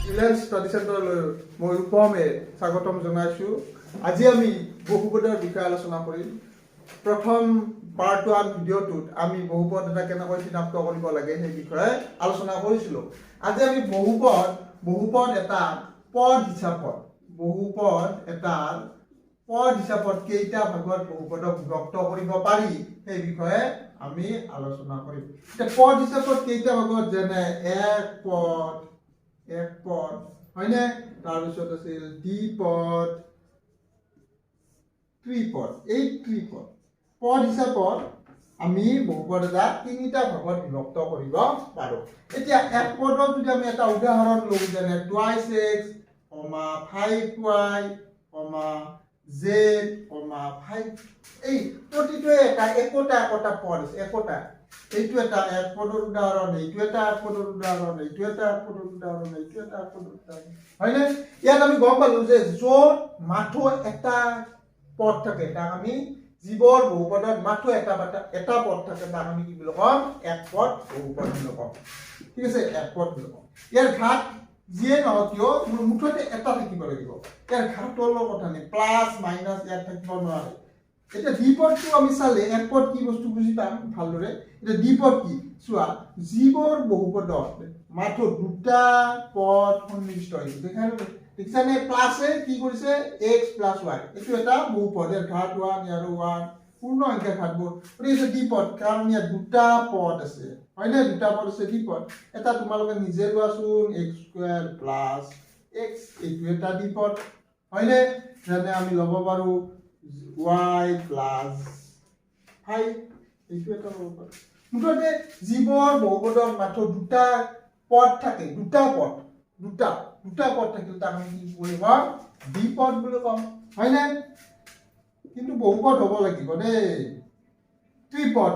Reliance study চেণ্টাৰলৈ মই ৰূপমে স্বাগতম জনাইছোঁ। আজি আমি বহুপদৰ বিষয়ে আলোচনা কৰিম। প্ৰথম পাৰ্ট 1 ভিডিঅ'টোত আমি বহুপদ এটা কেনেকৈ চিনাক্ত কৰিব লাগে সেই বিষয়ে আলোচনা কৰিছিলোঁ। আজি আমি বহুপদ এটা পদ হিচাপত কেইটা ভাগত বহুপদক বিভক্ত কৰিব পাৰি সেই বিষয়ে আমি আলোচনা কৰিম। এতিয়া পদ হিচাপত কেইটা ভাগত, যেনে এক পদ হয়নে, তাৰপিছত আছিল দ্বিপদ, ত্ৰিপদ। এই ত্ৰিপদ পদ হিচাপত আমি বহুপদ এটা তিনিটা ভাগত বিভক্ত কৰিব পাৰোঁ। এতিয়া এক পদত যদি আমি এটা উদাহৰণ লওঁ, যেনে 2x, 5y, z, 5, এই প্ৰতিটোৱে এটা একোটা পদ আছে। এইটো এটা এক পদৰ উদাহৰণ, এইটো এটা এক পদৰ উদাহৰণ, এইটো এটা এক পদৰ উদাহৰণ, এইটো এটা এক পদৰ উদাহৰণ, হয়নে? ইয়াত আমি গম পালো যে য'ত মাথো এটা পদ থাকে তাক আমি যিবোৰ বহুপদত মাথো এটা পদ থাকে তাক আমি কি বুলি কম? এক পদ বহুপদ বুলি কম। ঠিক আছে, এক পদ বুলি কম। ইয়াৰ ঘাত যিয়ে নহওক কিয় মুঠতে এটা থাকিব লাগিব। ইয়াৰ ঘাতৰ কথা নাই, প্লাছ মাইনাছ ইয়াত থাকিব নোৱাৰে। এতিয়া দ্বিপদটো আমি চালে এক পদ কি বস্তু বুজি পাম ভালদৰে। এতিয়া দ্বিপদ কি চোৱা, যিবোৰ বহুপদত মাথো দুটা পদ সন্নিবিষ্ট হৈছে, দেখিছানে? প্লাছে কি কৰিছে? x + y, এইটো এটা বহুপদ। ইয়াৰ ঘাত 1, ইয়াৰো 1, পূৰ্ণ সংখ্যা ঘাতবোৰ। গতিকে দ্বিপদ কাৰণ ইয়াত দুটা পদ আছে, হয়নে? দুটা পদ আছে দ্বিপদ। এটা তোমালোকে নিজে লোৱাচোন, x² + x, এইটো এটা দ্বিপদ, হয়নে? যেনে আমি ল'ব পাৰো y + 5, এইটো এটা ল'ব পাৰো। মুঠতে যিবোৰ বহুপদৰ মাথো দুটা পদ থাকে, দুটা পদ থাকিলে তাক আমি কি বুলি কম? দ্বিপদ বুলি কম, হয়নে? কিন্তু বহুপদ হ'ব লাগিব দেই। ত্ৰিপদ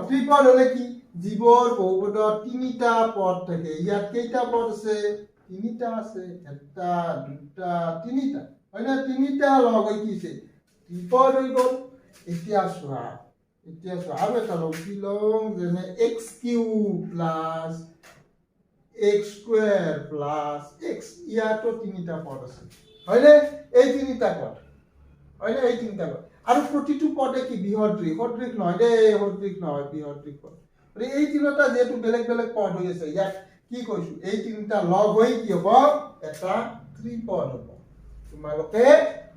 হ'লে কি? যিবোৰ বহুপদত তিনিটা পদ থাকে। ইয়াত কেইটা পদ আছে? তিনিটা আছে। এটা, দুটা, তিনিটা, হয়নে? তিনিটা লগ হৈ কি হৈছে? ত্ৰিপদ হৈ গ'ল। এতিয়া চোৱা আৰু এটা লগ কি লওঁ, যেনে x³ + x² + x, ইয়াতো তিনিটা পদ আছে, হয়নে? এই তিনিটা পদ, আৰু প্ৰতিটো পদে কি সদৃশ নহয় দেই, বিসদৃশ পদ। এই তিনিটা যিহেতু বেলেগ বেলেগ পদ হৈ আছে, ইয়াত কি কৈছো? এই তিনিটা লগ হৈ কি হ'ব? এটা ত্ৰিপদ হ'ব। তোমালোকে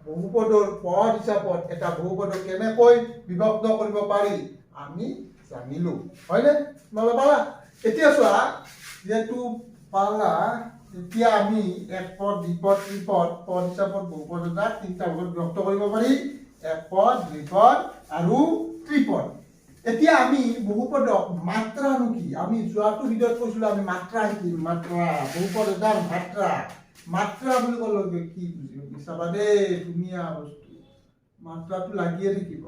বহুপদৰ পদ হিচাপত এটা বহুপদক কেনেকৈ বিভক্ত কৰিব পাৰি আমি জানিলো, হয়নে? তোমালোকে পালা? এতিয়া চোৱা, যেহেতু পালা, এতিয়া আমি এক পদ, দ্বিপদ, ত্ৰিপদ পদ হিচাপত বহুপদ এটা তিনিটা ভাগত বিভক্ত কৰিব পাৰি, এক পদ, দ্বিপদ আৰু ত্ৰিপদ। এতিয়া আমি বহুপদক মাত্ৰানো কি? আমি যোৱাটো ভিডিঅ'ত কৈছিলো আমি মাত্ৰা শিকিম। বহুপদ এটাৰ মাত্ৰা বুলি ক'লে কি বুজিব? চাবা দেই, ধুনীয়া বস্তু। মাত্ৰাটো লাগিয়ে থাকিব।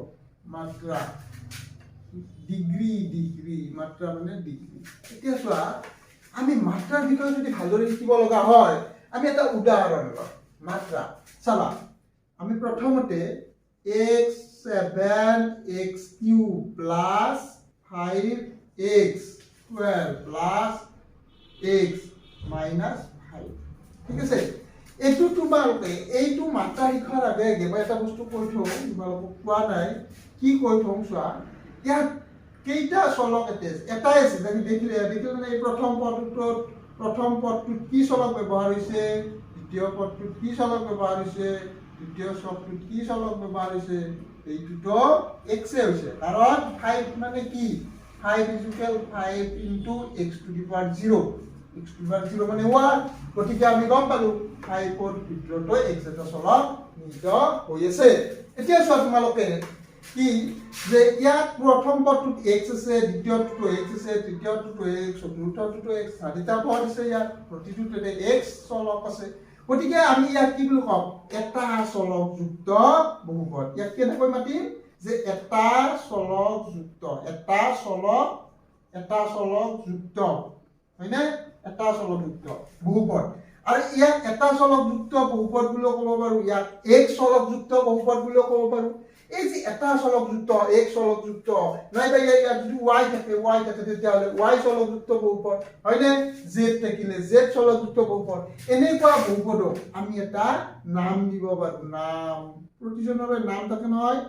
মাত্ৰা, ডিগ্ৰী, মাত্ৰা মানে ডিগ্ৰী। এতিয়া চোৱা, আমি মাত্ৰাৰ বিষয়ে যদি ভালদৰে শিকিব লগা হয়, আমি এটা উদাহৰণ লওঁ। মাত্ৰা চাবা, আমি প্ৰথমতে x7 x³ + 5x² + x - 5, ঠিক আছে? এইটো তোমালোকে এইটো মাত্ৰা শিকাৰ আগে মই এটা বস্তু কৈ থওঁ, তোমালোকক কোৱা নাই। কি কৈ থওঁ চোৱা, ইয়াত কেইটা চলক এটাই আছে। দেখিলে মানে এই প্ৰথম পদটোত কি চলক ব্যৱহাৰ হৈছে, দ্বিতীয় পদটোত কি চলক ব্যৱহাৰ হৈছে, তৃতীয় চলকটোত কি চলক ব্যৱহাৰ হৈছে, এইটোতো x হৈছে। কাৰণ 5 মানে কি? 5 = 5 × x⁴, x⁴ মানে 1। গতিকে আমি গম পালো 5ৰ ভিতৰতো x এটা চলক নিহিত হৈ আছে। এতিয়া চোৱা তোমালোকে কি যে ইয়াত প্ৰথম পদটোত x আছে, দ্বিতীয়টোতো x আছে, তৃতীয়টোতো x, চতুৰ্থটোতো x, চাৰিটা পদ আছে ইয়াত, প্ৰতিটোতে x চলক আছে। গতিকে আমি ইয়াক কি বুলি কম? এটা চলক যুক্ত বহুপদ। ইয়াক কেনেকৈ মাতিম? যে এটা চলক যুক্ত, হয়নে? এটা চলক যুক্ত বহুপদ। আৰু ইয়াক এটা চলক যুক্ত বহুপদ বুলিও ক'ব পাৰো, ইয়াক এক চলক যুক্ত বহুপদ বুলিও ক'ব পাৰো। এই যে এটা চলকযুক্ত x চলকযুক্ত নাইবা ইয়াত যদি y থাকে তেতিয়াহ'লে y চলকযুক্ত বহুপদ হয়নে z থাকিলে z চলকযুক্ত বহুপদ এনেকুৱা বহুপদক আমি এটা নাম দিব পাৰো নাম প্ৰতিজনৰে নাম থাকে নহয়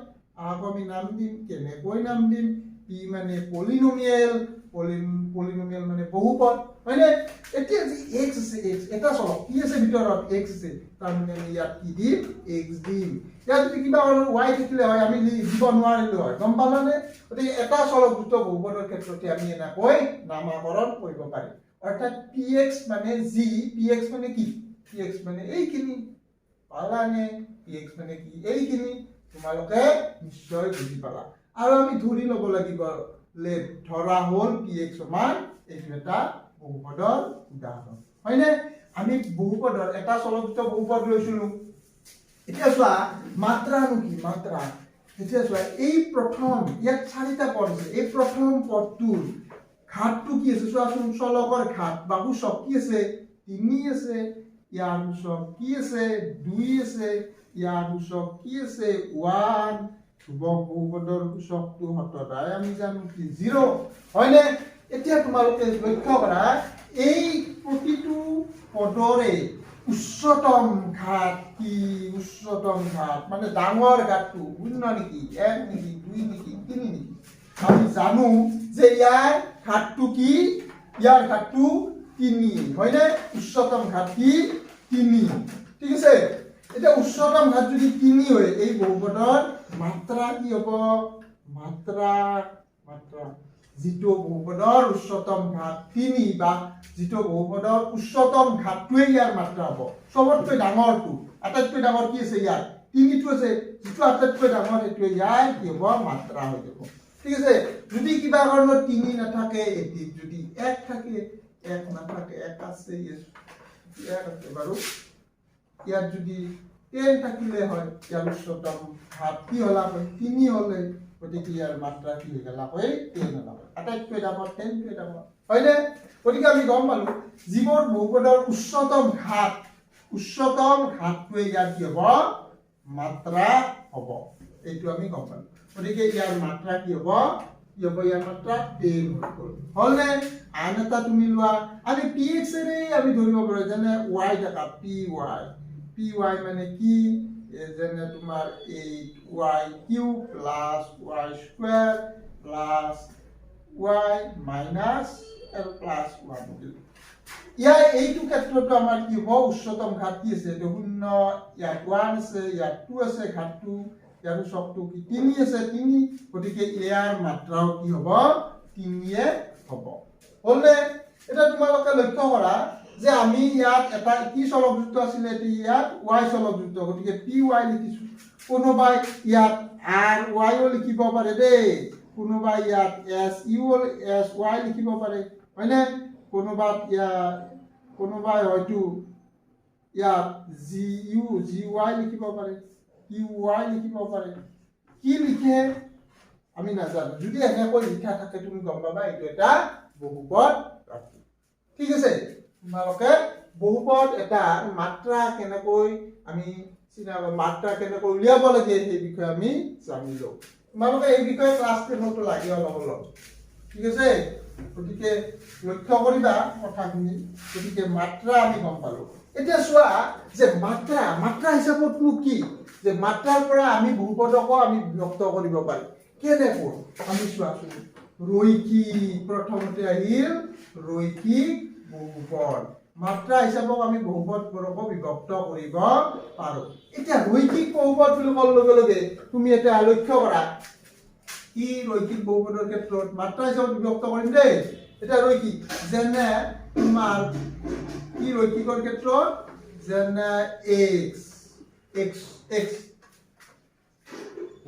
আকৌ আমি নাম দিম কেনেকৈ নাম দিম p মানে পলিনোমিয়েল পলিনোমিয়েল মানে বহুপদ হয়নে এতিয়া যে x আছে x এটা চলক কি আছে ভিতৰত x আছে তাৰ মানে আমি ইয়াত কি দিম x দিম ইয়াত যদি কিবা y থাকিলে হয় আমি দিব নোৱাৰিলো হয় গম পালানে গতিকে এটা চলকযুক্ত বহুপদৰ ক্ষেত্ৰতে আমি এনেকৈ নামাকৰণ কৰিব পাৰি অৰ্থাৎ px মানে g px মানে কি px মানে এইখিনি পালানে px মানে কি এইখিনি তোমালোকে নিশ্চয় বুজি পালা আৰু আমি ধৰি ল'ব লাগিব ধৰা হ'ল px সমান এইটো এটা বহুপদৰ উদাহৰণ হয়নে আমি বহুপদৰ এটা চলকযুক্ত বহুপদ লৈছিলো এতিয়া চোৱা মাত্ৰানো কি মাত্ৰা এতিয়া চোৱা এই প্ৰথম ইয়াত চাৰিটা পদ আছে এই প্ৰথম পদটোৰ ঘাতটো কি আছে চোৱাচোন চলকৰ ঘাত বাহু সব কি আছে 3 আছে ইয়াৰ সব কি আছে 2 আছে ইয়াৰ সব কি আছে 1 ধ্ৰুৱক বহুপদৰ সূচকটো হতদাই আমি জানো কি 0 হয়নে এতিয়া তোমালোকে লক্ষ্য কৰা এই প্ৰতিটো পদৰে উচ্চতম ঘাত কি উচ্চতম ঘাত মানে ডাঙৰ ঘাতটো শূন্য নেকি 1 নেকি 2 নেকি 3 নেকি আমি জানো যে ইয়াৰ ঘাতটো কি ইয়াৰ ঘাতটো 3 হয়নে উচ্চতম ঘাত কি 3 ঠিক আছে এটা উচ্চতম ঘাত যদি 3 হয় এই বহুপদৰ মাত্ৰা কি হ'ব মাত্ৰা যিটো বহুপদৰ উচ্চতম ঘাত 3 বা যিটো বহুপদৰ উচ্চতম ঘাতটোৱে ইয়াৰ মাত্ৰা হ'ব সবতকৈ ডাঙৰটো আটাইতকৈ ডাঙৰ কি আছে ইয়াৰ 3টো আছে যিটো আটাইতকৈ ডাঙৰ সেইটো ইয়াৰ কি হ'ব মাত্ৰা হৈ যাব ঠিক আছে যদি কিবা কাৰণত 3 নাথাকে এটি যদি 1 থাকে 1 নাথাকে 1 আছে ইয়াৰ আছে বাৰু ইয়াত যদি 10 থাকিলে হয় ইয়াৰ উচ্চতম ঘাত কি হলা হয় 3 হলে গতিকে ইয়াৰ মাত্ৰা কি হৈ গলা হয় 10 হলা আটাইতকৈ ডাঙৰ 10 কৈ ডাঙৰ হয়নে গতিকে আমি গম পালো যিবোৰ বহুপদৰ উচ্চতম ঘাতটোৱে ইয়াৰ কি হ'ব মাত্ৰা হ'ব এইটো আমি গম পালো গতিকে ইয়াৰ মাত্ৰা কি হ'ব ইয়াৰ মাত্ৰা 10 হৈ গ'ল হলনে আন এটা তুমি লোৱা আমি px ৰে আমি ধৰিব পাৰো যেনে y থকা py মানে কি যেনে তোমাৰ 8y³ plus y square plus y minus l plus 1 ইয়াৰ এইটো ক্ষেত্ৰটো আমাৰ কি হ'ব উচ্চতম ঘাত কি আছে এটা 0 ইয়াত 1 আছে ইয়াত 2 আছে ঘাতটো ইয়াৰ সবটো কি 3 আছে 3 গতিকে ইয়াৰ মাত্ৰাও কি হ'ব 3 এ হ'ব হলনে এটা তোমালোকে লক্ষ্য কৰা যে আমি ইয়াত এটা কি চলকযুক্ত আছিল এটি ইয়াত y চলকযুক্ত গতিকে py লিখিছো কোনোবাই ইয়াত ry ও লিখিব পাৰে দেই কোনোবাই ইয়াত sy লিখিব পাৰে হয়নে কোনোবাই হয়তো ইয়াত gy লিখিব পাৰে qy লিখিব পাৰে কি লিখে আমি নাজানো যদি এনেকৈ লিখা থাকে তুমি গম পাবা এইটো এটা বহুপদ ঠিক আছে তোমালোকে বহুপদ এটা মাত্ৰা কেনেকৈ আমি মাত্ৰা কেনেকৈ উলিয়াব লাগে সেই বিষয়ে আমি জানিলো তোমালোকে এই বিষয়ে ক্লাছ 10 টো লাগি অলপ ঠিক আছে গতিকে লক্ষ্য কৰিবা কথাখিনি গতিকে মাত্ৰা আমি গম পালো এতিয়া চোৱা যে মাত্ৰা হিচাপতনো কি যে মাত্ৰাৰ পৰা আমি বহুপদকো আমি বিভক্ত কৰিব পাৰি কেনেকৈ আমি চোৱাচোন ৰৈখিক প্ৰথমতে আহিল ৰৈখিক বহুপদ মাত্ৰা হিচাপক আমি বহুপদবোৰকো বিভক্ত কৰিব পাৰো এতিয়া ৰৈখিক বহুপদ বুলি ক'ল লগে লগে তুমি এটা লক্ষ্য কৰা কি ৰৈখিক বহুপদৰ ক্ষেত্ৰত মাত্ৰা হিচাপত বিভক্ত কৰিম দেই এটা ৰৈখিক যেনে তোমাৰ কি ৰৈখিকৰ ক্ষেত্ৰত যেনে x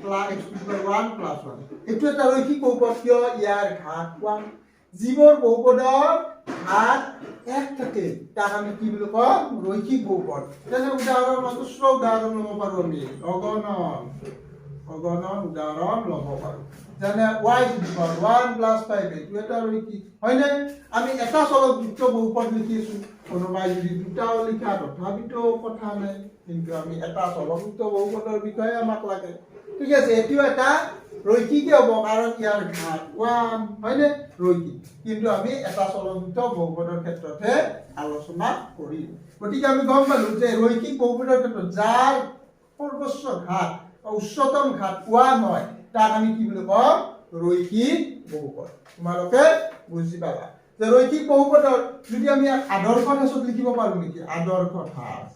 plus x to the 1 plus 1 এইটো এটা ৰৈখিক বহুপদ কিয় ইয়াৰ ঘাত 1 যিবোৰ বহুপদৰ ঘাত 1 থাকে তাক আমি কি বুলি কওঁ ৰৈখিক বহুপদ যেনে উদাহৰণ উদাহৰণ ল'ব পাৰো আমি অগণন উদাহৰণ ল'ব পাৰো যেনে y to the power 1 plus 5 এইটো এটা ৰৈখিক হয়নে আমি এটা চলকযুক্ত বহুপদ লিখিছো কোনোবাই যদি দুটাও লিখা তথাপিতো কথা নাই কিন্তু আমি এটা চলকযুক্ত বহুপদৰ বিষয়ে আমাক লাগে ঠিক আছে এটিও এটা ৰৈখিক হব কাৰণ ইয়াৰ ঘাত 1 হয়নে ৰৈখিক কিন্তু আমি এটা চলকযুক্ত বহুপদৰ ক্ষেত্ৰতে আলোচনা কৰিম গতিকে আমি গম পালো যে ৰৈখিক বহুপদৰ ক্ষেত্ৰত যাৰ সর্বোচ্চ ঘাত উচ্চতম ঘাত 1 হয় তাক আমি কি বুলি কম রৈখিক বহুপদ তোমালোকে বুজি পালা যে রৈখিক বহুপদৰ যদি আমি আদৰ্শ ঠাঁচত লিখিব পাৰো নেকি আদৰ্শ ঠাঁচ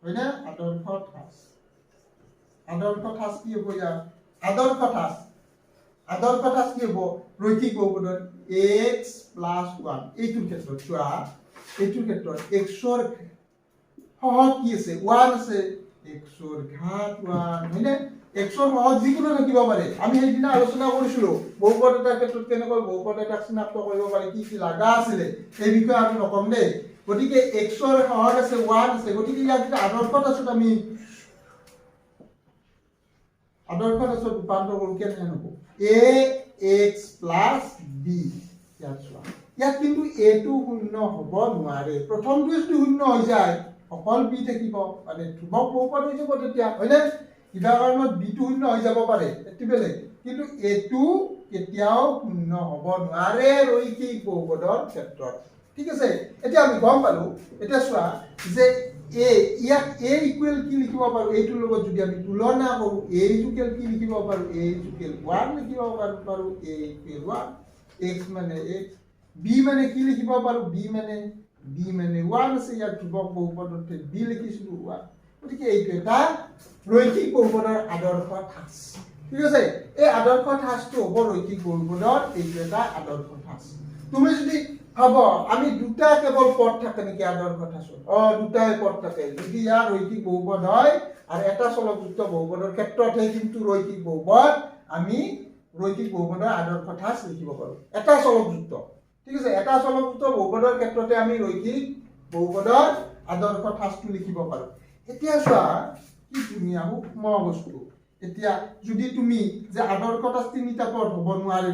হয় না আদৰ্শ ঠাঁচ কি হ'ব ইয়াৰ আদৰ্শ ঠাঁচ কি হ'ব ৰৈখিক বহুপদৰ x + 1 এইটোৰ ক্ষেত্ৰত চোৱা এইটোৰ ক্ষেত্ৰত x ৰ সহগ কি আছে 1 আছে x ৰ ঘাত 1 হয়নে x ৰ সহগ যিকোনো থাকিব পাৰে আমি সেইদিনা আলোচনা কৰিছিলো বহুপদ এটাৰ ক্ষেত্ৰত কেনেকৈ বহুপদ এটাক চিনাক্ত কৰিব পাৰি কি কি লাগা আছিল এই বিষয়ে আমি নকম দেই গতিকে x ৰ সহগ আছে 1 আছে গতিকে ইয়াক আদৰ্শ ঠাঁচত আমি ৰূপান্তৰ কৰো কেনে হ'ব ax + b ইয়াত চোৱা ইয়াত কিন্তু a টো শূন্য হ'ব নোৱাৰে প্ৰথমটো যদি শূন্য হৈ যায় অকল b থাকিব মানে ধ্ৰুৱক বহুপদ হৈ যাব তেতিয়া হয়নে কিবা কাৰণত b টো শূন্য হৈ যাব পাৰে এটি বেলেগ কিন্তু a টো কেতিয়াও শূন্য হ'ব নোৱাৰে ৰৈখিক বহুপদৰ ক্ষেত্ৰত ঠিক আছে এতিয়া আমি গম পালো এতিয়া চোৱা যে a ইয়াক a ইকুৱেল কি লিখিব পাৰো এইটোৰ লগত যদি আমি তুলনা কৰো a ইকুৱেল কি লিখিব পাৰো a ইকুৱেল 1 লিখিব পাৰো a ইকুৱেল 1 x মানে x b মানে কি লিখিব পাৰো b মানে 1 আছে ইয়াত ধ্ৰুৱক বহুপদতে b লিখিছিলো 1 গতিকে এইটো এটা ৰৈখিক বহুপদৰ আদৰ্শ ঠাঁচ ঠিক আছে এই আদৰ্শ ঠাঁচটো হ'ব ৰৈখিক বহুপদৰ এইটো এটা আদৰ্শ ঠাঁচ তুমি যদি ভাব আমি দুটা কেৱল পদ থাকে নেকি আদৰ্শ ঠাঁচত দুটাই পদ থাকে যদি ইয়াৰ ৰৈখিক বহুপদ হয় আৰু এটা চলকযুক্ত বহুপদৰ ক্ষেত্ৰতহে কিন্তু ৰৈখিক বহুপদ আমি ৰৈখিক বহুপদৰ আদৰ্শ ঠাঁচ লিখিব পাৰো এটা চলকযুক্ত ঠিক আছে এটা চলকযুক্ত বহুপদৰ ক্ষেত্ৰতে আমি ৰৈখিক বহুপদৰ আদৰ্শ ঠাঁচটো লিখিব পাৰো এতিয়া চোৱা কি ধুনীয়া সূক্ষ্ম বস্তু এতিয়া যদি তুমি যে আদৰ্শ ঠাঁচ তিনিটা পদ হ'ব নোৱাৰে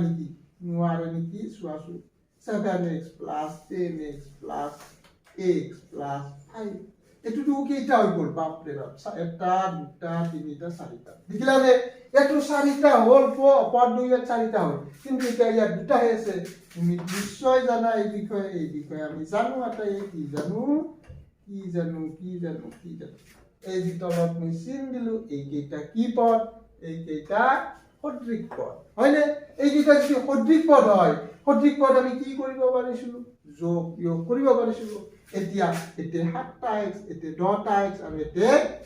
নেকি চোৱাচোন 7x + 10x + x + 5 এটোটো কেইটা হৈ গ'ল বাপৰে বাপ এটা দুটা তিনিটা চাৰিটা দেখিলা যে এটো চাৰিটা হ'ল পদ দুইত চাৰিটা হ'ল কিন্তু এতিয়া ইয়াত দুটাহে আছে তুমি নিশ্চয় জানা এই বিষয়ে আমি জানো আটাই কি জানো এই যে তলত মই চিন দিলো এইকেইটা কি পদ এইকেইটা সদৃশ পদ হয়নে এইকেইটা যদি সদৃশ পদ হয় সদৃশ পদ আমি কি কৰিব পাৰিছিলো যোগ বিয়োগ কৰিব পাৰিছিলো এতিয়া 7টা x 10টা x আৰু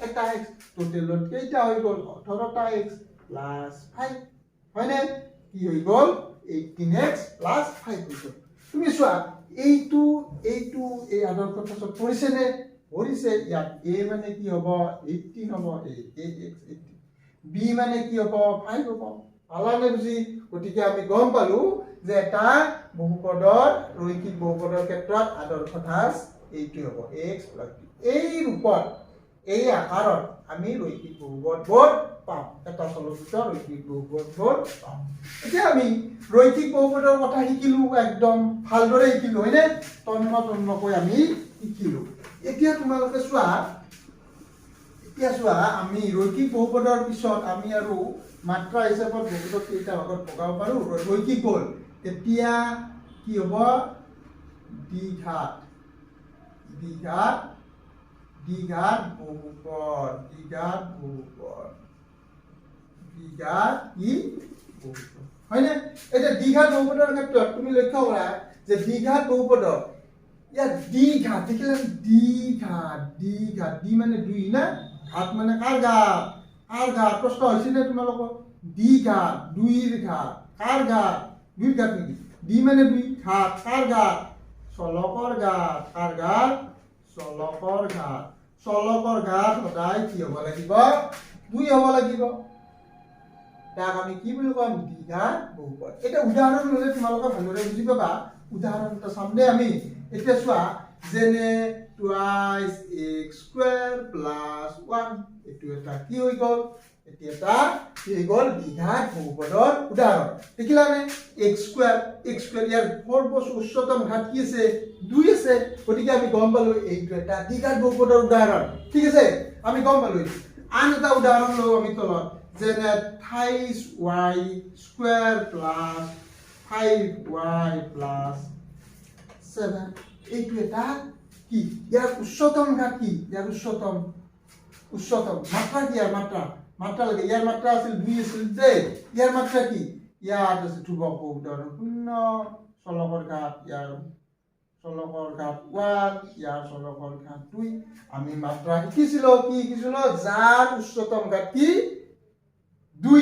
এটা x টোটেলত কেইটা হৈ গ'ল 18টা x + 5 হয়নে কি হৈ গ'ল 18x + 5 হৈ গ'ল তুমি চোৱা এইটো এই আদৰ্শ ঠাঁচত পৰিছে নে পৰিছে ইয়াত a মানে কি হ'ব 18 হ'ব ax 18 b মানে কি হ'ব 5 হ'ব পালানে বুজি গতিকে আমি গম পালো যে এটা বহুপদৰ ৰৈখিক বহুপদৰ ক্ষেত্ৰত আদৰ্শ ঠাঁচ এইটো হ'ব x + b এই ৰূপত এই আকাৰত আমি ৰৈখিক বহুপদবোৰ পাম এটা চলকযুক্ত ৰৈখিক বহুপদবোৰ পাম এতিয়া আমি ৰৈখিক বহুপদৰ কথা শিকিলো একদম ভালদৰে শিকিলো হয়নে তন্মকৈ আমি শিকিলো এতিয়া তোমালোকে চোৱা আমি ৰৈখিক বহুপদৰ পিছত আমি আৰু মাত্ৰা হিচাপত বহুপদ কেইটা ভাগত ভগাব পাৰো রৈখিক হ'ল এতিয়া কি হ'ব দ্বিঘাত বহুপদ হয়নে এটা দ্বিঘাত বহুপদৰ ক্ষেত্ৰত তুমি লক্ষ্য কৰা যে দ্বিঘাত বহুপদৰ ইয়াত দ্বিঘাত দেখিলা দ্বিঘাত দ্বি মানে দুই না ঘাত মানে কাৰ ঘাত প্ৰশ্ন হৈছে নে তোমালোকৰ দ্বিঘাত দুইৰ ঘাত কাৰ ঘাত দুইৰ ঘাত নেকি দ্বি মানে দুই ঘাত কাৰ ঘাত চলকৰ ঘাত কাৰ ঘাত চলকৰ ঘাত সদায় কি হ'ব লাগিব দুই হ'ব লাগিব তাক আমি কি বুলি কম দ্বিঘাত বহুপদ এটা উদাহৰণ ল'লে তোমালোকে ভালদৰে বুজি পাবা উদাহৰণ এটা চাম দে আমি এতিয়া চোৱা যেনে টুৱাইচ এক্স স্কুৱেৰ প্লাছ 1 এইটো এটা কি হৈ গ'ল এতিয়া এটা কি হৈ গ'ল দ্বিঘাত বহুপদৰ উদাহৰণ দেখিলানে x স্কুৱেৰ ইয়াৰ সৰ্বোচ্চ উচ্চতম ঘাত কি আছে 2 আছে গতিকে আমি গম পালো এইটো এটা দ্বিঘাত বহুপদৰ উদাহৰণ ঠিক আছে আমি গম পালো আন এটা উদাহৰণ লও আমি তলত যেনে 28y square plus 5y plus 7 এইটো এটা কি ইয়াৰ উচ্চতম ঘাত কি ইয়াৰ উচ্চতম মাত্ৰা কি ইয়াৰ মাত্ৰা লাগে ইয়াৰ মাত্ৰা আছিল 2 আছিল যে ইয়াৰ মাত্ৰা কি ইয়াত আছে ধ্ৰুবক বহুপদৰ 0 চলকৰ ঘাত ইয়াৰ চলকৰ ঘাত 1 ইয়াৰ চলকৰ ঘাত 2 আমি মাত্ৰা শিকিছিলো যাৰ উচ্চতম ঘাত কি 2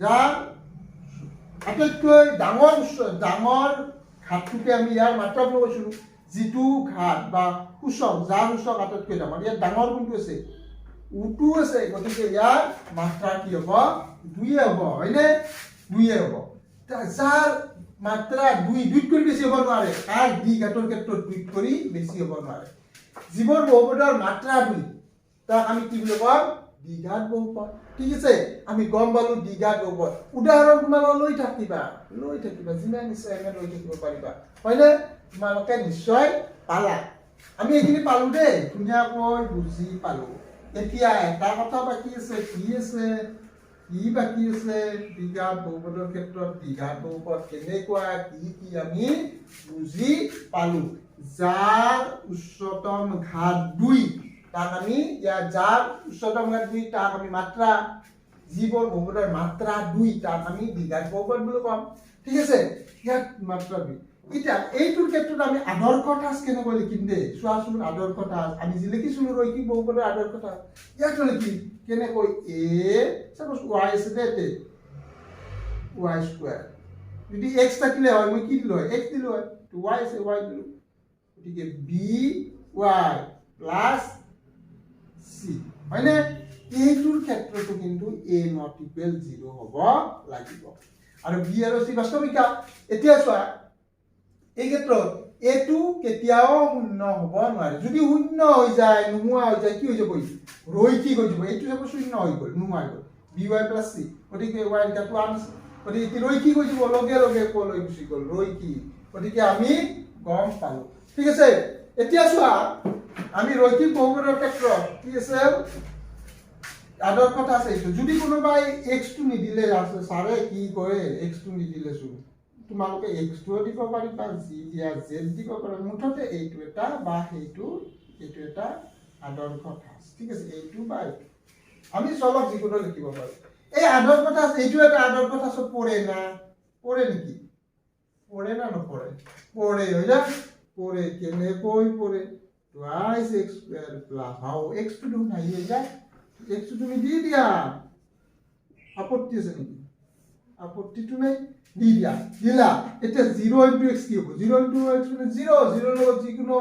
যাৰ আটাইতকৈ ডাঙৰ ঘাতটোকে আমি ইয়াৰ মাত্ৰা বুলি কৈছিলো যিটো ঘাত বা সূচক যাৰ সূচক আটাইতকৈ ডাঙৰ ইয়াত ডাঙৰ কোনটো আছে উটো আছে গতিকে ইয়াৰ মাত্ৰা কি হ'ব 2 হ'ব হয়নে 2 হ'ব যাৰ মাত্ৰা 2 কৰি বেছি হ'ব নোৱাৰে কাৰ দ্বিঘাতৰ ক্ষেত্ৰত 2 কৰি বেছি হ'ব নোৱাৰে জীৱৰ বহুপদৰ মাত্ৰা 2 তাক আমি কি বুলি কম দ্বিঘাত বহুপদ ঠিক আছে আমি গম পালো দ্বিঘাত বহুপদ উদাহৰণ তোমালোকে লৈ থাকিবা যিমান ইচ্ছা এনে লৈ থাকিব পাৰিবা হয়নে তোমালোকে নিশ্চয় পালা আমি এইখিনি পালো দেই ধুনীয়াকৈ বুজি পালো এতিয়া এটা কথা বাকি আছে কি বাকি আছে দ্বিঘাত বহুপদৰ ক্ষেত্ৰত দ্বিঘাত বহুপদ কেনেকুৱা কি আমি বুজি পালো যাৰ উচ্চতম ঘাত 2 তাক আমি যাৰ উচ্চতম ঘাত 2 তাক আমি মাত্ৰা যিবোৰ বহুপদৰ মাত্ৰা 2 তাক আমি দ্বিঘাত বহুপদ বুলি কম ঠিক আছে ইয়াত মাত্ৰা 2 এটা এইটোৰ ক্ষেত্ৰত আমি আদৰ্শ ঠাঁচ কেনেকৈ লিখিম দে চোৱাচোন আদৰ্শ ঠাঁচ আমি যি লিখিছিলো ৰৈখিক বহুপদৰ আদৰ্শ ঠাঁচ ইয়াত লিখিম কেনেকৈ a সাপোজ y আছে দে y স্কয়াৰ যদি x থাকিলে হয় মই কি দিলো হয় x দিলো হয় তো y আছে y দিলো গতিকে b y প্লাস c হয়নে এইটোৰ ক্ষেত্ৰটো কিন্তু a not equal 0 হ'ব লাগিব আৰু b আৰু c বাস্তৱিকা এতিয়া চোৱা এই ক্ষেত্ৰত এটো কেতিয়াও শূন্য হ'ব নোৱাৰে যদি শূন্য হৈ যায় নোহোৱা হৈ যায় কি হৈ যাব ৰৈখিক হৈ যাব এইটো সব শূন্য হৈ গ'ল নোহোৱা হৈ গ'ল by plus c গতিকে y এটাটো আনছে গতিকে ৰৈখিক হৈ যাব লগে কলৈ গুচি গ'ল ৰৈখিক গতিকে আমি গম পালো ঠিক আছে এতিয়া চোৱা আমি ৰৈখিক বহুপদৰ ক্ষেত্ৰত কি আছে আদৰ্শ কথা আছে যদি কোনোবাই x টো নিদিলে আছে সাৰে কি কয় x টো নিদিলে চোন তোমালোকে x টো দিব পাৰিবা z দিয়া z দিব পাৰা মুঠতে এইটো এটা বা এইটো এটা আদৰ্শ ঠাঁচ ঠিক আছে এইটো বা আমি চলক যিকোনো লিখিব পাৰো এই আদৰ্শ ঠাঁচ এইটো এটা আদৰ্শ ঠাঁচত পৰে নেকি পৰে না নপৰে পৰে হয় না পৰে কেনেকৈ পৰে টুৱাইচ x স্কয়াৰ প্লাস হাও x টো দেখোন আহিয়ে যায় x টো তুমি দি দিয়া আপত্তি আছে নেকি আপত্তিটো নাই দি দিলা এটা 0 into x কি হ'ব 0 into x মানে 0 লগত যিকোনো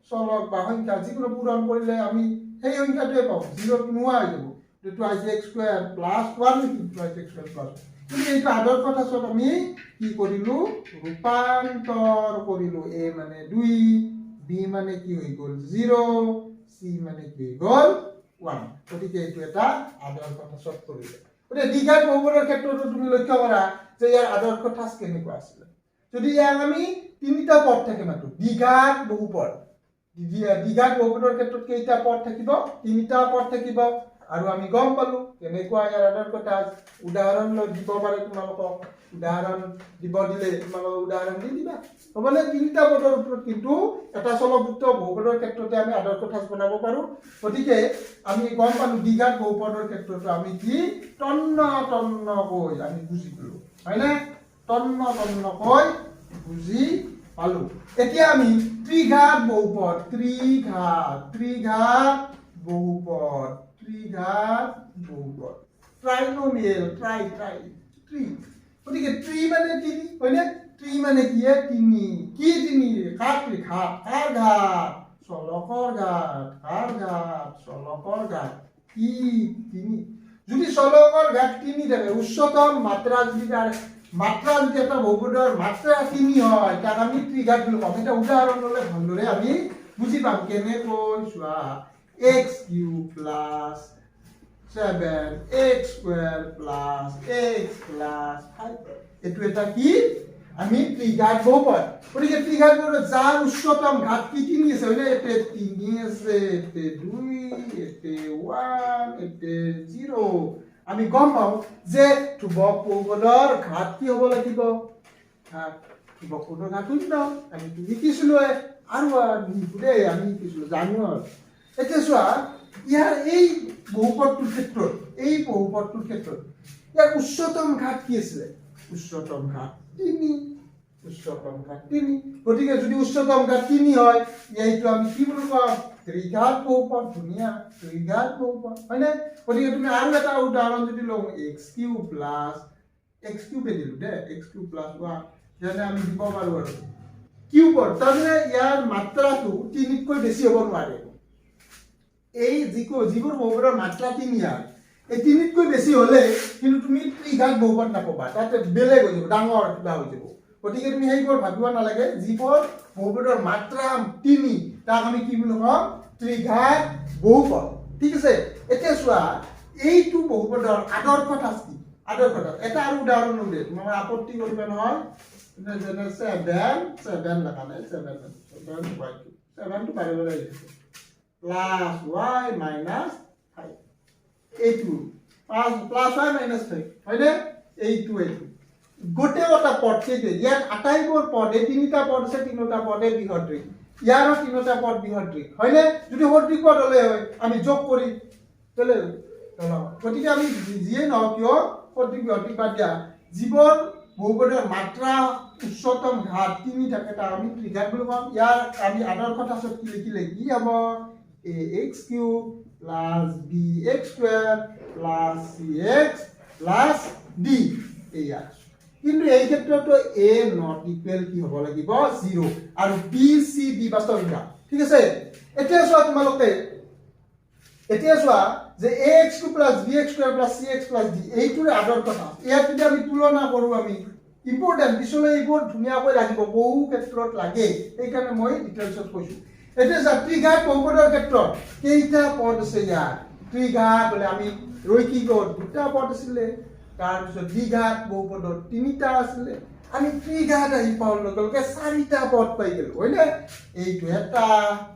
চলক বা সংখ্যা যিকোনো পূৰণ কৰিলে আমি সেই সংখ্যাটোৱে পাওঁ 0 নোহোৱা হৈ যাব টুৱাইচ x স্কয়াৰ প্লাস 1 নেকি টুৱাইচ x স্কয়াৰ প্লাস কিন্তু এইটো আদৰ্শ ঠাঁচত আমি কি কৰিলো ৰূপান্তৰ কৰিলো a মানে 2 b মানে কি হৈ গ'ল 0 c মানে কি হৈ গ'ল 1 গতিকে এইটো এটা আদৰ্শ ঠাঁচত কৰিলে গতিকে দ্বিঘাত বহুপদৰ ক্ষেত্ৰতো তুমি লক্ষ্য কৰা যে ইয়াৰ আদৰ্শ ঠাঁচ কেনেকুৱা আছিল যদি ইয়াক আমি তিনিটা পদ থাকে মাত্ৰ দ্বিঘাত বহুপদৰ ক্ষেত্ৰত কেইটা পদ থাকিব তিনিটা পদ থাকিব আৰু আমি গম পালো কেনেকুৱা ইয়াৰ আদৰ্শ ঠাঁচ উদাহৰণ দিব পাৰে তোমালোকক উদাহৰণ দিব দিলে তোমালোক উদাহৰণ দি দিবা হ'বনে তিনিটা পদৰ ওপৰত কিন্তু এটা চলকযুক্ত বহুপদৰ ক্ষেত্ৰতে আমি আদৰ্শ ঠাঁচ বনাব পাৰো গতিকে আমি গম পালো দ্বিঘাত বহুপদৰ ক্ষেত্ৰতো আমি কি তন্নকৈ আমি বুজি পালো হয়নে তন্নকৈ বুজি পালো এতিয়া আমি ত্ৰিঘাত বহুপদ ট্ৰাইনোমিয়েল ট্ৰাই গতিকে ত্ৰি মানে তিনি হয়নে ত্ৰি মানে কি তিনি কি তিনি কাৰ ঘাত চলকৰ ঘাত কি তিনি যদি চলকৰ ঘাত তিনি থাকে উচ্চতম মাত্ৰা যদি এটা বহুপদৰ মাত্ৰা তিনি হয় তাক আমি ত্ৰিঘাত বুলি কম এটা উদাহৰণ ললে ভালদৰে আমি বুজি পাম কেনেকৈ চোৱা x cube plus 7x square plus x plus 5 এটু এটা কি আমি ত্রিঘাত বহুপদ গতিকে ত্রিঘাত বহুপদ যাৰ উচ্চতম ঘাত কি তিনি আছে হয়নে এতে 3 আছে এতে 2 এতে 1 এতে 0 আমি গম পাও যে ধ্ৰুৱক বহুপদৰ ঘাত কি হ'ব লাগিব ঘাত ধ্ৰুৱক বহুপদৰ ঘাত শূন্য আমি লিখিছিলো আৰু নিপুৰে আমি লিখিছিলো জানো এতিয়া চোৱা ইয়াৰ এই বহুপদটোৰ ক্ষেত্ৰত ইয়াৰ উচ্চতম ঘাত কি আছিল উচ্চতম ঘাত 3 গতিকে যদি উচ্চতম ঘাত 3 হয় এইটো আমি কি বুলি কম ত্ৰিঘাত বহুপদ ধুনীয়া ত্ৰিঘাত বহুপদ হয়নে গতিকে তুমি আৰু এটা উদাহৰণ যদি লওঁ x³ এদিলো দে x³ + 1 যেনে আমি দিব পাৰো আৰু কিউবৰ তাৰমানে ইয়াৰ মাত্ৰাটো 3 কৈ বেছি হ'ব নোৱাৰে এই যিবোৰ বহুপদৰ মাত্ৰা 3 ইয়াৰ এই 3 কৈ বেছি হলে কিন্তু তুমি ত্ৰিঘাত বহুপদ নাপাবা তাতে বেলেগ হৈ যাব ডাঙৰ কিবা হৈ যাব গতিকে তুমি সেইবোৰ ভাবিব নালাগে যিবোৰ বহুপদৰ মাত্ৰা 3 তাক আমি কি বুলি কম ত্ৰিঘাত বহুপদ ঠিক আছে এতিয়া চোৱা এইটো বহুপদৰ আদৰ্শতা কি আদৰ্শতা এটা আৰু উদাহৰণ লওঁ দে তোমাৰ আপত্তি কৰিবা নহয় যেনে 7 লাগা নাই 7 টো বাৰে বাৰে আহিছে plus y minus 5 এইটো plus y minus 5 হয়নে এইটো গোটেইটা পদ কেইটা ইয়াত আটাইবোৰ পদ এই তিনিটা পদ আছে তিনিটা পদে বিহদ্ৰিক ইয়াৰো তিনিটা পদ বিহদ্ৰিক হয়নে যদি সদৃক পদ হলে হয় আমি যোগ কৰি চলে গতিকে আমি যিয়ে নহওক কিয় সদৃক বিহদ্ৰিক বাদ দিয়া যিবোৰ বহুপদৰ মাত্ৰা উচ্চতম ঘাত 3 থাকে তাক আমি ত্ৰিঘাত বুলি কম ইয়াৰ আমি আদৰ্শতা শক্তি লিখিলে কি হ'ব ax³ + bx² + cx + d এইয়া কিন্তু এই ক্ষেত্ৰটো a not equal কি হ'ব লাগিব 0 আৰু b c d বাস্তৱিকতা ঠিক আছে এতিয়া চোৱা তোমালোকে যে ax³ + bx² + cx + d এইটোৰ আদৰ্শতা ইয়াত যদি আমি তুলনা কৰো আমি ইম্পৰ্টেন্ট পিছলৈ এইবোৰ ধুনীয়াকৈ লাগিব বহু ক্ষেত্ৰত লাগে এইকাৰণে মই ডিটেইলছত কৈছো এতিয়া ত্ৰিঘাত বহুপদৰ ক্ষেত্ৰত কেইটা পদ আছে ইয়াৰ ত্ৰিঘাত বলে আমি ৰৈখিকত দুটা পদ আছিল তাৰ পিছত দ্বিঘাত বহুপদৰ তিনিটা আছিল আমি ত্ৰিঘাত আহি পাওঁৰ লগে চাৰিটা পদ পাই গেল হয়নে এইটো এটা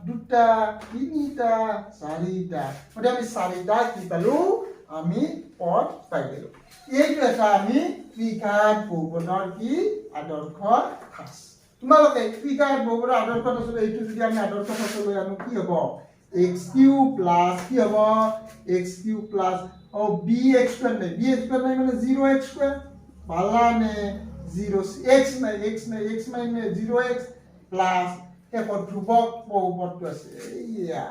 দুটা তিনিটা চাৰিটা মানে আমি চাৰিটা কি পালো আমি পদ পাই গেল এইটো এটা আমি ত্ৰিঘাত বহুপদৰ কি আদৰ্শ খাস তোমালোকে ত্ৰিঘাত বহুপদৰ আদৰ্শত আছে এইটো যদি আমি আদৰ্শত লৈ আনো কি হ'ব x³ + কি হ'ব x³ + bx² নাই মানে 0x² ভালানে 0x নাই x মানে 0x প্লাস এখন ধ্ৰুৱক বহুপদটো আছে এইয়া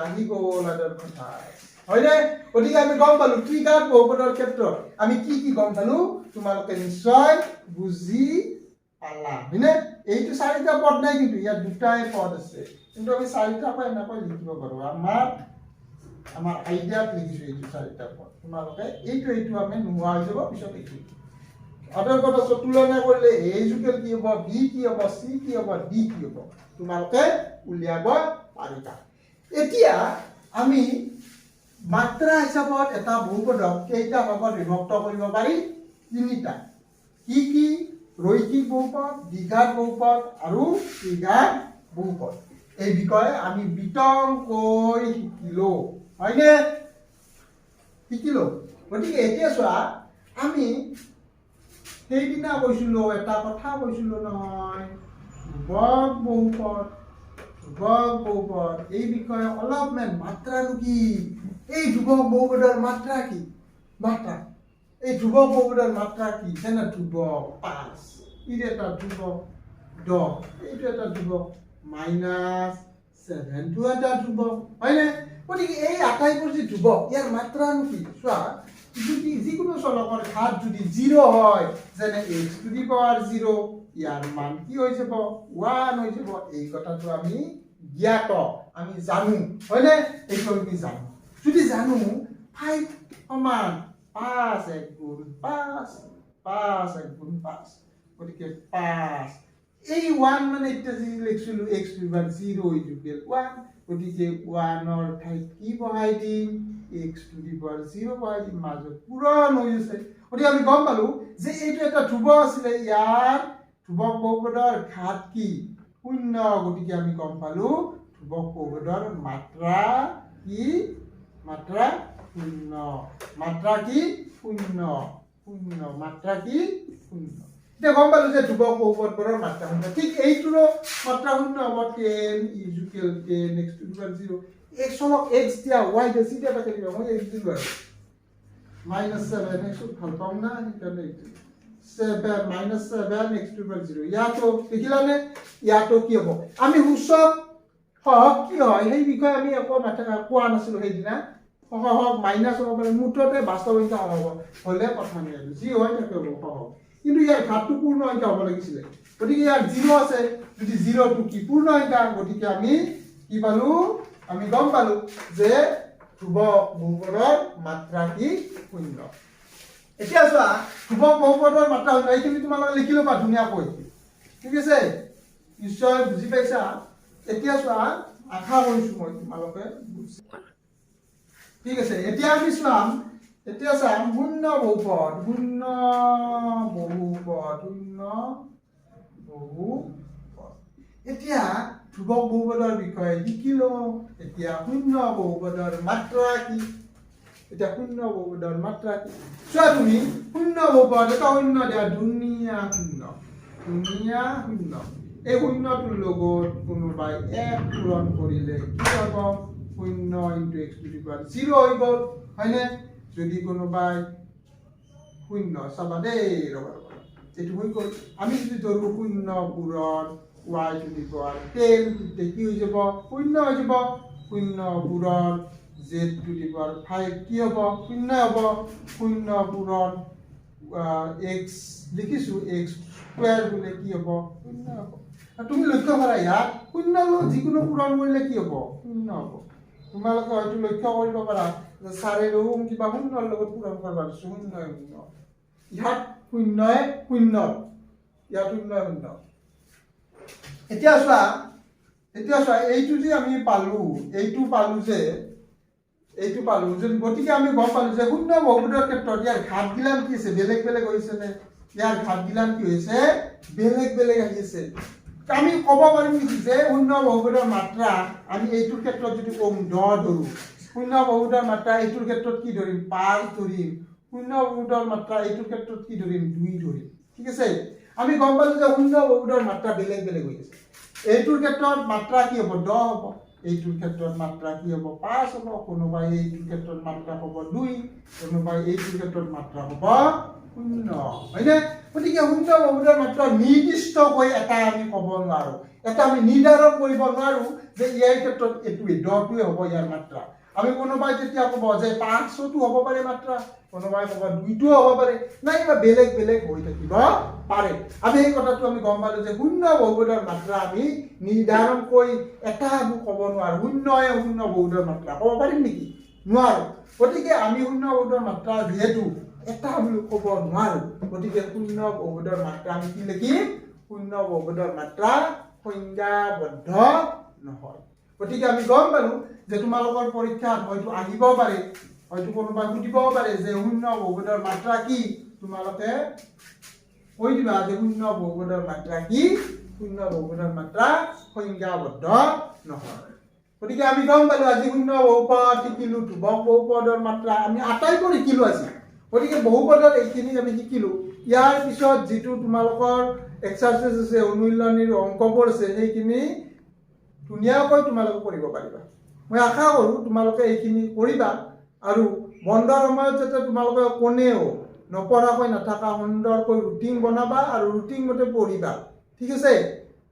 আহি গ'ল আদৰ্শতা হয়নে গতিকে আমি গম পালো ত্ৰিঘাত বহুপদৰ ক্ষেত্ৰত আমি কি গম পালো তোমালোকে নিশ্চয় বুজি পালা হয়নে এইটো চাৰিটা পদ নাই কিন্তু ইয়াত দুটাই পদ আছে কিন্তু আমি চাৰিটা পদ এনেকৈ লিখিব পাৰো আমাৰ আইডিয়াত লিখিছো এইটো চাৰিটা পদ তোমালোকে এইটো আমি নোহোৱা হৈ যাব পিছত এইটো আদৰ্শতা তুলনা কৰিলে a ইকুৱেল কি হ'ব b কি হ'ব c কি হ'ব d কি হ'ব তোমালোকে উলিয়াব পাৰিবা এতিয়া আমি মাত্ৰা হিচাপত এটা বহুপদক কেইটা ভাগত বিভক্ত কৰিব পাৰি তিনিটা কি ৰৈখিক বহুপদ দ্বিঘাত বহুপদ আৰু ত্ৰিঘাত বহুপদ এই বিষয়ে আমি বিতংকৈ শিকিলো গতিকে এতিয়া চোৱা আমি সেইদিনা কৈছিলো এটা কথা কৈছিলো নহয় ধ্ৰুৱক বহুপদ এই বিষয়ে অলপমান মাত্ৰাটো কি এই ধ্ৰুৱক বহুপদৰ মাত্ৰা কি এই ধ্ৰুৱক বহুপদৰ মাত্ৰা কি যেনে ধ্ৰুৱক 5 ইটো এটা ধ্ৰুৱক 10 এইটো এটা ধ্ৰুৱক -7 টো এটা ধ্ৰুৱক হয়নে গতিকে এই আটাইবোৰ যি ধ্ৰুৱক ইয়াৰ মাত্ৰানো কি চোৱা যদি যিকোনো চলকৰ ঘাত যদি 0 হয় যেনে x⁴0 ইয়াৰ মান কি হৈ যাব 1 হৈ যাব এই কথাটো আমি জ্ঞাত আমি জানো হয়নে এইটো আমি জানো যদি জানো 5 সমান 5 × 5 5 × 5 গতিকে 5 এই 1 মানে এটা যি লিখিছিলো x to the power 0 equal 1 গতিকে 1 ৰ ঠাইত কি বহাই দিম x টু দি পাৱাৰ 0 বহাই দিম মাজত পূৰণ হৈ আছে গতিকে আমি গম পালো যে এইটো এটা ধ্ৰুৱ আছিল ইয়াৰ ধ্ৰুৱক বহুপদৰ ঘাত কি 0 গতিকে আমি গম পালো ধ্ৰুৱক বহুপদৰ মাত্ৰা কি 0 মাত্ৰা কি 0 এতিয়া গম পালো যে ধ্ৰুৱক বহুপদবোৰৰ মাত্ৰা 0 ঠিক এইটোৰো মাত্ৰা 0 হ'ব 10 equal 10 x to the power 0 x হলক x দিয়া y দিয়া চিধা পাকে দিবা মই x দিলো আৰু -7 x ভাল পাম না সেইকাৰণে 7 7 x টু দি পাৱাৰ 0 ইয়াতো দেখিলানে ইয়াতো কি হ'ব আমি সূচক সহগ কি হয় সেই বিষয়ে আমি একো মাথা কোৱা নাছিলো সেইদিনা সহগ মাইনাস হ'ব পাৰে মুঠতে বাস্তৱ সংখ্যা হ'ব হলে কথা নাই যি হয় তাকে হ'ব সহগ কিন্তু ইয়াৰ ঘাতটো পূৰ্ণ সংখ্যা হ'ব লাগিছিল গতিকে ইয়াৰ 0 আছে যদি 0 টো কি পূৰ্ণ সংখ্যা গতিকে আমি কি পালো আমি গম পালো যে ধ্ৰুৱক বহুপদৰ মাত্ৰা কি 0 এতিয়া চোৱা ধ্ৰুৱক বহুপদৰ মাত্ৰা 0 এইখিনি তোমালোকে লিখি লবা ধুনীয়াকৈ ঠিক আছে নিশ্চয় বুজি পাইছা এতিয়া চোৱা আশা কৰিছো মই তোমালোকে ঠিক আছে এতিয়া আমি চাম শূন্য বহুপদ এতিয়া ধ্ৰুৱক বহুপদৰ বিষয়ে শিকিলো এতিয়া শূন্য বহুপদৰ মাত্ৰা কি চোৱা তুমি শূন্য বহুপদ এটা শূন্য দিয়া ধুনীয়া শূন্য এই শূন্যটোৰ লগত কোনোবাই 1 পূৰণ কৰিলে কি হ'ব 0 * x টু দি পাৱাৰ 0 হৈ গ'ল হয়নে যদি কোনোবাই 0 চাবা দেই ৰবা এইটো হৈ গ'ল আমি যদি ধৰো 0 পূৰণ y টু দি পাৱাৰ 10 তেতিয়া কি হৈ যাব 0 হৈ যাব 0 পূৰণ z টু দি পাৱাৰ 5 কি হ'ব 0 হ'ব 0 পূৰণ x লিখিছো x স্কয়াৰ বুলে কি হ'ব 0 হ'ব তুমি লক্ষ্য কৰা ইয়াত 0 লৈ যিকোনো পূৰণ কৰিলে কি হ'ব 0 হ'ব তোমালোকে হয়তো লক্ষ্য কৰিব পাৰা যে সাৰে ৰং কিবা 0 ৰ লগত পূৰণ কৰবা 0 ইয়াত 0 ইয়াত 0 এতিয়া চোৱা এইটো যে আমি পালো যে গতিকে আমি গম পালো যে শূন্য বহুপদৰ ক্ষেত্ৰত ইয়াৰ ঘাত গিলান কি আছে বেলেগ হৈছে নে ইয়াৰ ঘাত গিলান কি হৈছে বেলেগ আহিছে আমি ক'ব পাৰিম নেকি যে শূন্য বহুপদৰ মাত্ৰা আমি এইটোৰ ক্ষেত্ৰত যদি কম 10 ধৰো শূন্য বহুপদৰ মাত্ৰা এইটোৰ ক্ষেত্ৰত কি ধৰিম 5 ধৰিম শূন্য বহুপদৰ মাত্ৰা এইটোৰ ক্ষেত্ৰত কি ধৰিম 2 ধৰিম ঠিক আছে আমি গম পালো যে শূন্য বহুপদৰ মাত্ৰা বেলেগ হৈ আছে এইটোৰ ক্ষেত্ৰত মাত্ৰা কি হ'ব 10 হ'ব এইটোৰ ক্ষেত্ৰত মাত্ৰা কি হ'ব 5 হ'ব কোনোবাই এইটোৰ ক্ষেত্ৰত মাত্ৰা হ'ব 2 কোনোবাই এইটোৰ ক্ষেত্ৰত মাত্ৰা হ'ব 0 হয়নে গতিকে শূন্য বহুপদৰ মাত্ৰা নিৰ্দিষ্টকৈ এটা আমি ক'ব নোৱাৰো এটা আমি নিৰ্ধাৰণ কৰিব নোৱাৰো যে ইয়াৰ ক্ষেত্ৰত এইটোৱে 10টোৱে হ'ব ইয়াৰ মাত্ৰা আমি কোনোবাই তেতিয়া ক'ব যে 500টো হ'ব পাৰে মাত্ৰা কোনোবাই ক'ব 2টো হ'ব পাৰে নাইবা বেলেগ হৈ থাকিব পাৰে আমি এই কথাটো আমি গম পালো যে শূন্য বহুপদৰ মাত্ৰা আমি নিৰ্ধাৰণ কৰি এটা আমি ক'ব নোৱাৰো শূন্য বহুপদৰ মাত্ৰা ক'ব পাৰিম নেকি নোৱাৰো গতিকে আমি শূন্য বহুপদৰ মাত্ৰা যেহেতু এটা আমি ক'ব নোৱাৰো গতিকে শূন্য বহুপদৰ মাত্ৰা আমি কি লিখিম শূন্য বহুপদৰ মাত্ৰা সংজ্ঞাবদ্ধ নহয় গতিকে আমি গম পালো যে তোমালোকৰ পৰীক্ষাত হয়তো আহিব পাৰে হয়তো কোনোবাই সুধিব পাৰে যে শূন্য বহুপদৰ মাত্ৰা কি তোমালোকে কৈ দিবা যে শূন্য বহুপদৰ মাত্ৰা কি শূন্য বহুপদৰ মাত্ৰা সংজ্ঞাবদ্ধ নহয় গতিকে আমি গম পালো আজি শূন্য বহুপদ শিকিলো ধ্ৰুৱক বহুপদৰ মাত্ৰা আমি আটাইবোৰ শিকিলো আজি গতিকে বহুপদৰ এইখিনি আমি শিকিলো ইয়াৰ পিছত যেটো তোমালোকৰ এক্সাৰসাইজ আছে অনুশীলনীৰ অংকবোৰ আছে সেইখিনি ধুনীয়াকৈ তোমালোকে কৰিব পাৰিবা মই আশা কৰো তোমালোকে এইখিনি কৰিবা আৰু বন্ধৰ সময়ত যাতে তোমালোকে কোনেও নপঢ়াকৈ নাথাকা সুন্দৰকৈ ৰুটিন বনাবা আৰু ৰুটিন মতে পঢ়িবা ঠিক আছে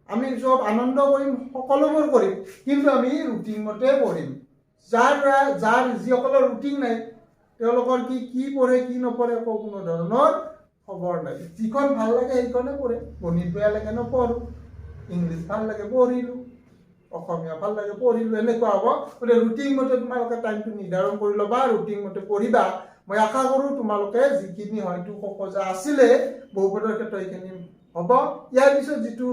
আমি সব আনন্দ কৰিম সকলোবোৰ কৰিম কিন্তু আমি ৰুটিন মতে পঢ়িম যাৰ যিসকলৰ ৰুটিন নাই তেওঁলোকৰ কি পঢ়ে কি নপঢ়ে কোনো ধৰণৰ খবৰ নাই যিখন ভাল লাগে সেইখনে পঢ়ে গণিত বেয়া লাগে নপঢ়ো ইংলিছ ভাল লাগে পঢ়িলো অসমীয়া ভাল লাগে পঢ়িলো এনেকুৱা হ'ব গতিকে ৰুটিন মতে তোমালোকে টাইমটো নিৰ্ধাৰণ কৰি ল'বা ৰুটিন মতে পঢ়িবা মই আশা কৰো তোমালোকে যিখিনি হয়তো সহজ আছিলে বহুপদৰ ক্ষেত্ৰত এইখিনি হ'ব ইয়াৰ পিছত যেটো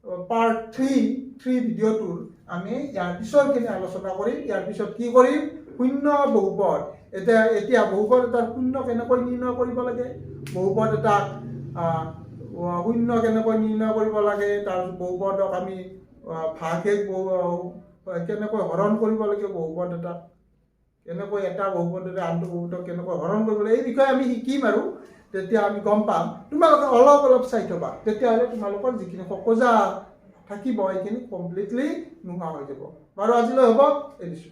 পাৰ্ট 3 ভিডিঅ'টোৰ আমি ইয়াৰ পিছৰখিনি আলোচনা কৰিম। ইয়াৰ পিছত কি কৰিম? শূন্য বহুপদ। এতিয়া বহুপদ এটাৰ শূন্য কেনেকৈ নিৰ্ণয় কৰিব লাগে, বহুপদ এটাক শূন্য কেনেকৈ নিৰ্ণয় কৰিব লাগে, তাৰপিছত বহুপদক আমি ভাগশেষ কেনেকৈ হৰণ কৰিব লাগে, বহুপদ এটাক কেনেকৈ এটা বহুপদৰে আনটো বহুপদক কেনেকৈ হৰণ কৰিব লাগে, এই বিষয়ে আমি শিকিম আৰু তেতিয়া আমি গম পাম। তোমালোকে অলপ চাই থবা, তেতিয়াহ'লে তোমালোকৰ যিখিনি খোকোজা থাকিব সেইখিনি কমপ্লিটলি নোহোৱা হৈ যাব। বাৰু আজিলৈ হ'ব, এৰিছোঁ।